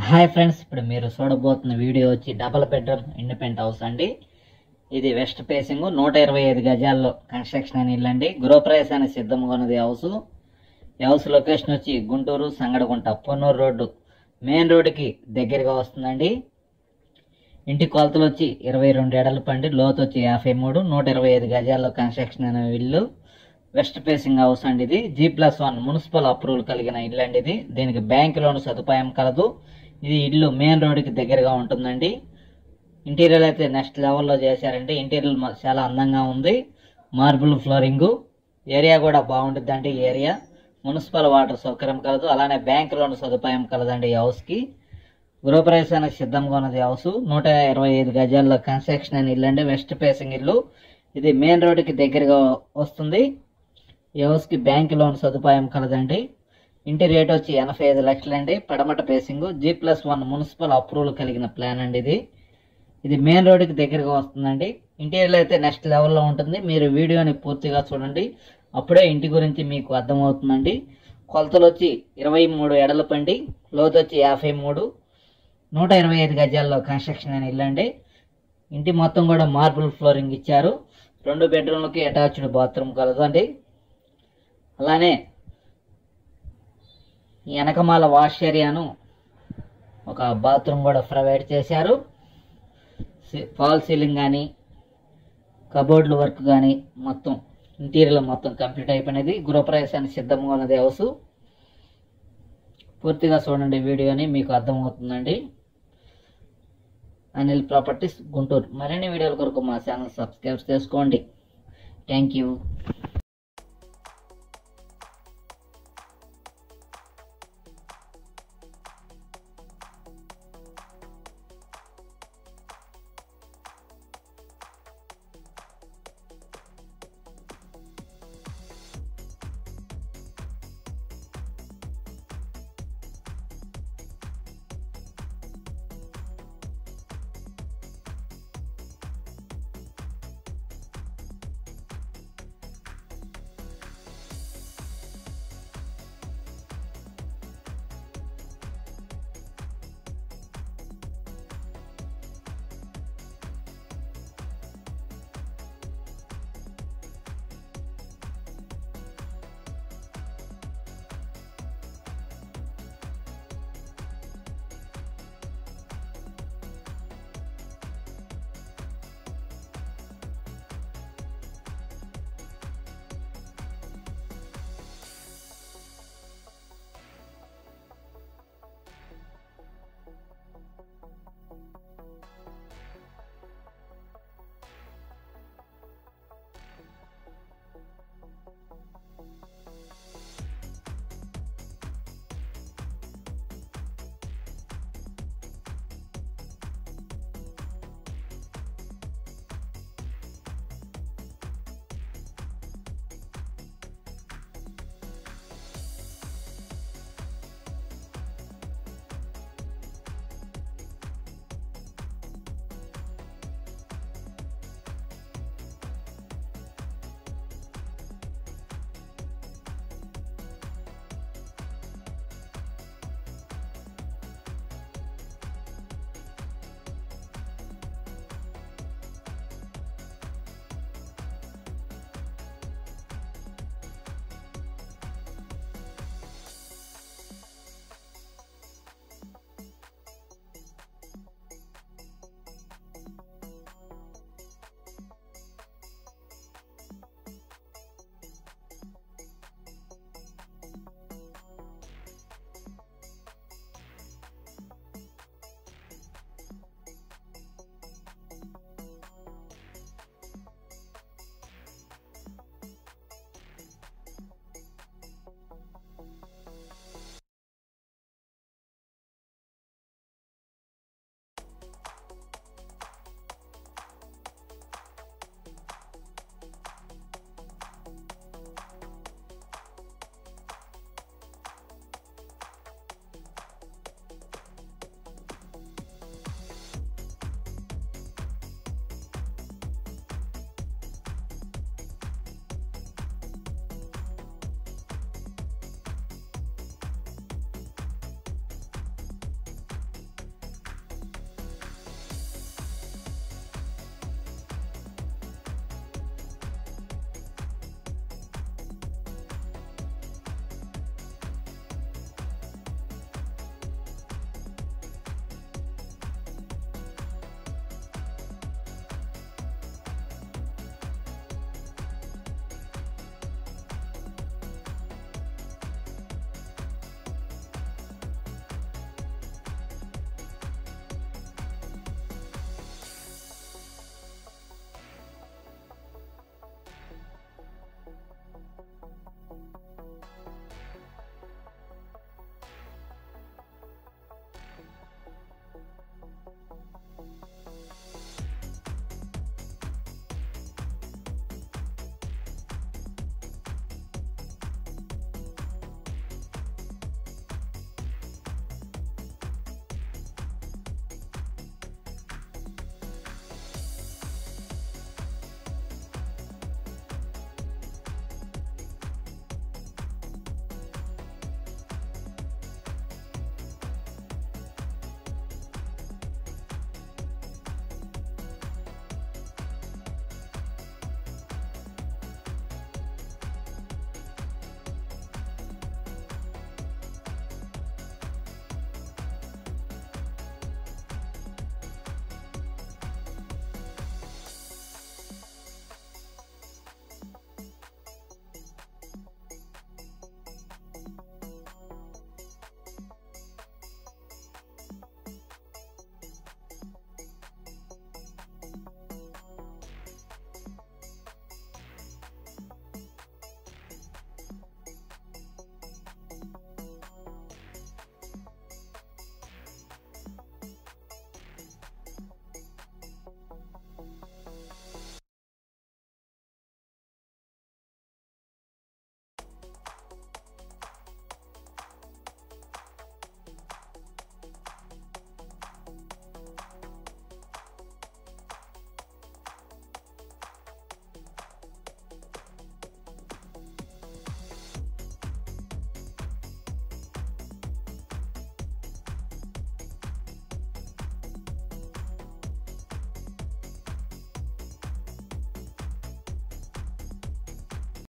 Hi friends, ఇప్పుడు మీరు చూడబోతున్న video వచ్చి డబుల్ బెడ్రూమ్ ఇండిపెండెంట్ హౌస్ అండి. ఇది వెస్ట్ ఫేసింగ్ 125 గజాల్లో కన్స్ట్రక్షన్ అని ఇల్లండి. గృహప్రవేశానికి సిద్ధంగా ఉన్నది హౌస్ లొకేషన్ వచ్చి గుంటూరు సంగడగుంట పొన్నూరు రోడ్డు మెయిన్ రోడ్డుకి దగ్గరగా వస్తుందండి. ఇంటి కొలతలు వచ్చి 22 ఎడలపండి, లోతు వచ్చి 53, 125 గజాల్లో కన్స్ట్రక్షన్ అనే ఇల్లు. వెస్ట్ ఫేసింగ్ హౌస్ అండి. ఇది G+1 మున్సిపల్ అప్రూవల్ కలిగిన ఇల్లు అండి. దీనికి బ్యాంక్ లోన్ సదుపాయం కలదు. ఇది ఇల్లు మెయిన్ రోడ్డుకి దగ్గరగా ఉంటుందండి. ఇంటీరియర్ అయితే నెక్స్ట్ లెవెల్లో చేశారండి. ఇంటీరియర్ చాలా అందంగా ఉంది. మార్బుల్ ఫ్లోరింగ్, ఏరియా కూడా బాగుంటుందండి. ఏరియా మున్సిపల్ వాటర్ సౌకర్యం కలదు. అలానే బ్యాంక్ లోన్ సదుపాయం కలదండి ఈ హౌస్కి. గృహప్రవేశానికి సిద్ధంగా ఉన్నది హౌస్. 125 గజాల్లో కన్స్ట్రక్షన్ అని ఇల్లు అండి. వెస్ట్ ఫేసింగ్ ఇల్లు. ఇది మెయిన్ రోడ్డుకి దగ్గరగా వస్తుంది. ఈ హౌస్కి బ్యాంక్ లోన్ సదుపాయం కలదండి. ఇంటి రేట్ వచ్చి 85 లక్షలండి. పడమట ఫేసింగ్ G+1 మున్సిపల్ అప్రూవల్ కలిగిన ప్లాన్ అండి. ఇది మెయిన్ రోడ్డుకి దగ్గరగా వస్తుందండి. ఇంటీరియర్ అయితే నెక్స్ట్ లెవెల్లో ఉంటుంది. మీరు వీడియోని పూర్తిగా చూడండి, అప్పుడే ఇంటి గురించి మీకు అర్థమవుతుందండి. కొలతలు వచ్చి 23 ఎడలపండి, లోతు వచ్చి 53, 125 గజాల్లో కన్స్ట్రక్షన్ అని ఇల్లండి. ఇంటి మొత్తం కూడా మార్బుల్ ఫ్లోరింగ్ ఇచ్చారు. 2 బెడ్రూమ్లకి అటాచ్డ్ బాత్రూమ్ కలదు అండి. అలానే వెనకమాల వాష్ ఏరియాను ఒక బాత్రూమ్ కూడా ప్రొవైడ్ చేశారు. ఫాల్ సీలింగ్ కానీ కబోర్డ్ల వర్క్ కానీ మొత్తం ఇంటీరియర్ మొత్తం కంప్లీట్ అయిపోయినది. గృహప్రవేశానికి సిద్ధంగా ఉన్నది హౌస్. పూర్తిగా చూడండి వీడియోని, మీకు అర్థమవుతుందండి. అనిల్ ప్రాపర్టీస్ గుంటూరు. మరిన్ని వీడియోల కొరకు మా ఛానల్ సబ్స్క్రైబ్ చేసుకోండి. Thank you.